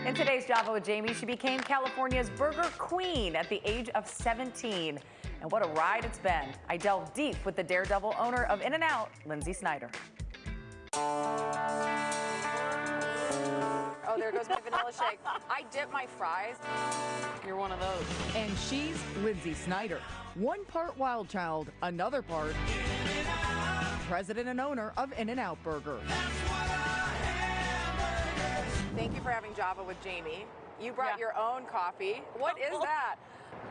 In today's Java with Jamie, she became California's burger queen at the age of 17. And what a ride it's been. I delve deep with the daredevil owner of In-N-Out, Lynsi Snyder. Oh, there goes my vanilla shake. I dip my fries. You're one of those. And she's Lynsi Snyder. One part wild child, another part president and owner of In-N-Out Burger. Thank you for having Java with Jamie. You brought your own coffee. What is that?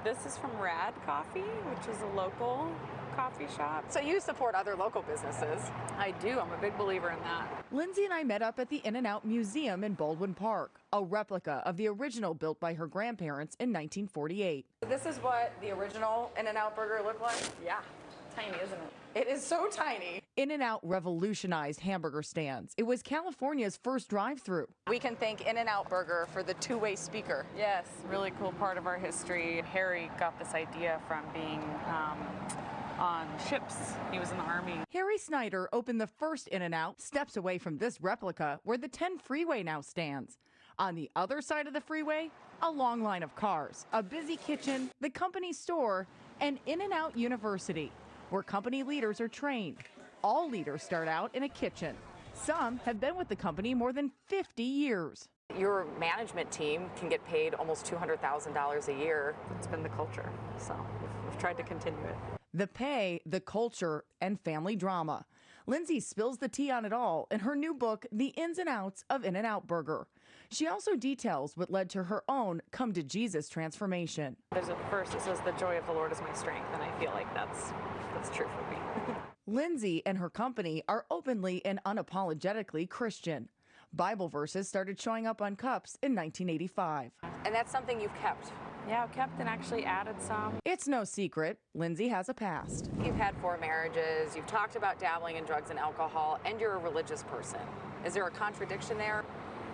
This is from Rad Coffee, which is a local coffee shop. So you support other local businesses. I do. I'm a big believer in that. Lynsi and I met up at the In-N-Out Museum in Baldwin Park, a replica of the original built by her grandparents in 1948. This is what the original In-N-Out burger looked like? Yeah. Tiny, isn't it? It is so tiny. In-N-Out revolutionized hamburger stands. It was California's first drive-through. We can thank In-N-Out Burger for the two-way speaker. Yes, really cool part of our history. Harry got this idea from being on ships. He was in the Army. Harry Snyder opened the first In-N-Out steps away from this replica where the 10 freeway now stands. On the other side of the freeway, a long line of cars, a busy kitchen, the company store, and In-N-Out University, where company leaders are trained. All leaders start out in a kitchen. Some have been with the company more than 50 years. Your management team can get paid almost $200,000 a year. It's been the culture, so we've tried to continue it. The pay, the culture, and family drama. Lynsi spills the tea on it all in her new book, The Ins and Outs of In-N-Out Burger. She also details what led to her own come to Jesus transformation. There's a verse that says, "The joy of the Lord is my strength," and I feel like that's true for me. Lynsi and her company are openly and unapologetically Christian. Bible verses started showing up on cups in 1985. And that's something you've kept. Yeah, I've kept and actually added some. It's no secret, Lynsi has a past. You've had 4 marriages, you've talked about dabbling in drugs and alcohol, and you're a religious person. Is there a contradiction there?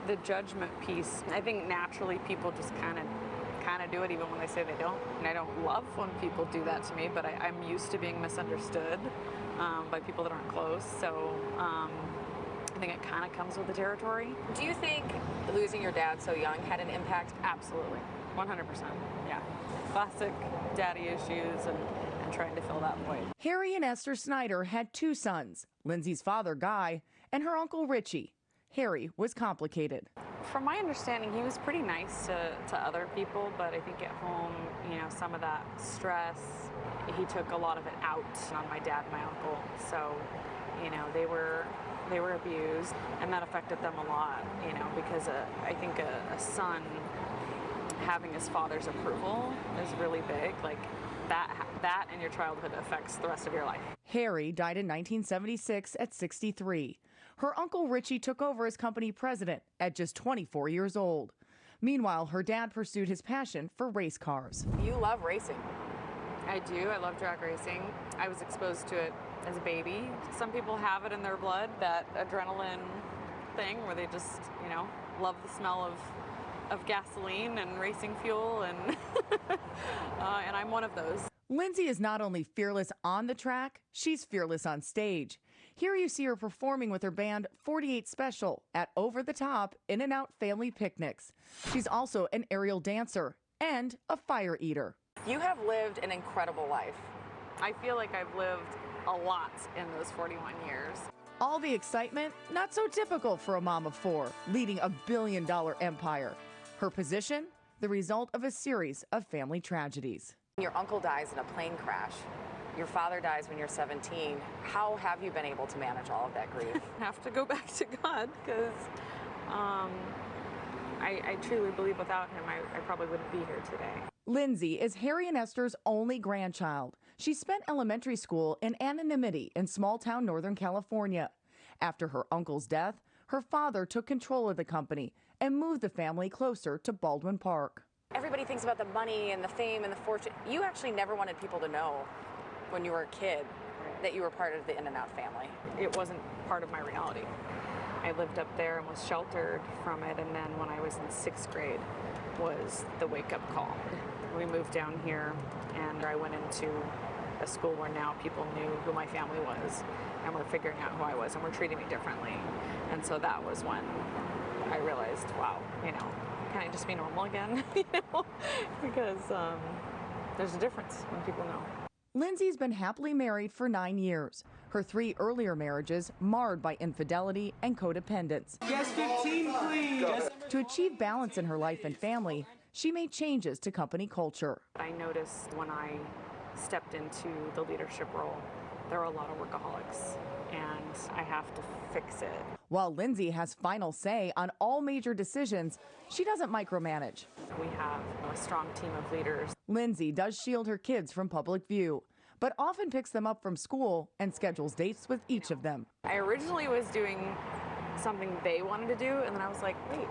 The judgment piece, I think naturally people just kind of do it even when they say they don't. And I don't love when people do that to me, but I'm used to being misunderstood by people that aren't close. So I think it kind of comes with the territory. Do you think losing your dad so young had an impact? Absolutely, 100%. Yeah, classic daddy issues and trying to fill that void. Harry and Esther Snyder had 2 sons, Lynsi's father, Guy, and her uncle, Richie. Harry was complicated. From my understanding, he was pretty nice to other people, but I think at home, you know, some of that stress, he took a lot of it out on my dad and my uncle. So, you know, they were abused, and that affected them a lot, you know, because I think a son having his father's approval is really big. Like, that in your childhood affects the rest of your life. Harry died in 1976 at 63. Her uncle Richie took over as company president at just 24 years old. Meanwhile, her dad pursued his passion for race cars. You love racing. I do. I love drag racing. I was exposed to it as a baby. Some people have it in their blood, that adrenaline thing where they just, you know, love the smell of gasoline and racing fuel, and and I'm one of those. Lynsi is not only fearless on the track, she's fearless on stage. Here you see her performing with her band 48 Special at over-the-top In-N-Out family picnics. She's also an aerial dancer and a fire eater. You have lived an incredible life. I feel like I've lived a lot in those 41 years. All the excitement, not so typical for a mom of 4, leading a billion-dollar empire. Her position, the result of a series of family tragedies. Your uncle dies in a plane crash. Your father dies when you're 17. How have you been able to manage all of that grief? I have to go back to God, because I truly believe without him, I probably wouldn't be here today. Lynsi is Harry and Esther's only grandchild. She spent elementary school in anonymity in small-town Northern California. After her uncle's death, her father took control of the company and moved the family closer to Baldwin Park. Everybody thinks about the money and the fame and the fortune. You actually never wanted people to know when you were a kid that you were part of the In-N-Out family. It wasn't part of my reality. I lived up there and was sheltered from it, and then when I was in 6th grade was the wake-up call. We moved down here, and I went into a school where now people knew who my family was, and were figuring out who I was, and were treating me differently. And so that was when I realized, wow, you know, can I just be normal again? You know, because there's a difference when people know. Lynsi's been happily married for 9 years. Her 3 earlier marriages marred by infidelity and codependence. Guest 15, please. To achieve balance in her life and family, she made changes to company culture. I noticed when I stepped into the leadership role, there are a lot of workaholics, and I have to fix it. While Lynsi has final say on all major decisions, she doesn't micromanage. We have a strong team of leaders. Lynsi does shield her kids from public view, but often picks them up from school and schedules dates with each of them. I originally was doing something they wanted to do, and then I was like, wait,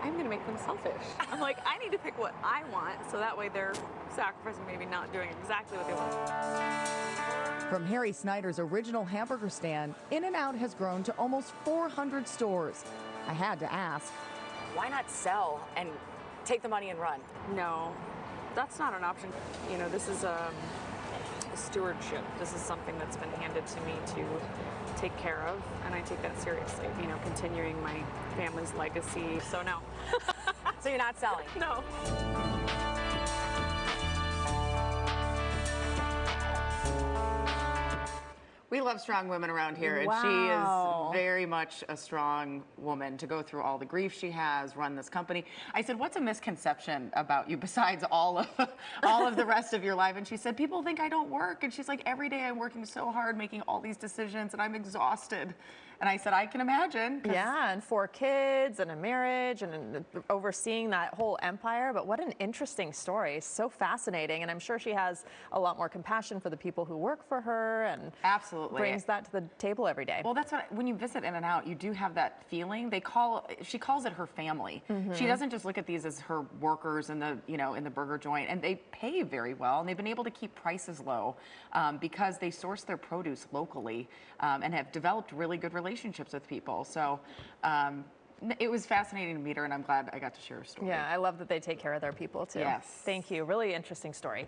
I'm going to make them selfish. I'm like, I need to pick what I want, so that way they're sacrificing, maybe not doing exactly what they want. From Harry Snyder's original hamburger stand, In-N-Out has grown to almost 400 stores. I had to ask, Why not sell and take the money and run? No, that's not an option. You know, this is a stewardship. This is something that's been handed to me to take care of, and I take that seriously. You know, continuing my family's legacy. So no. So you're not selling? No. We love strong women around here, and she is very much a strong woman to go through all the grief she has, run this company. I said, what's a misconception about you besides all of the rest of your life? And she said, people think I don't work. And she's like, every day I'm working so hard making all these decisions, and I'm exhausted. And I said, I can imagine. Yeah, and 4 kids and a marriage and overseeing that whole empire. But what an interesting story. So fascinating. And I'm sure she has a lot more compassion for the people who work for her and absolutely brings that to the table every day. Well, that's what, when you visit In-N-Out, you do have that feeling. She calls it her family. She doesn't just look at these as her workers in the, you know, in the burger joint, and they pay very well, and they've been able to keep prices low because they source their produce locally and have developed really good relationships with people. So it was fascinating to meet her, and I'm glad I got to share her story. Yeah, I love that they take care of their people too. Yes. Thank you. Really interesting story.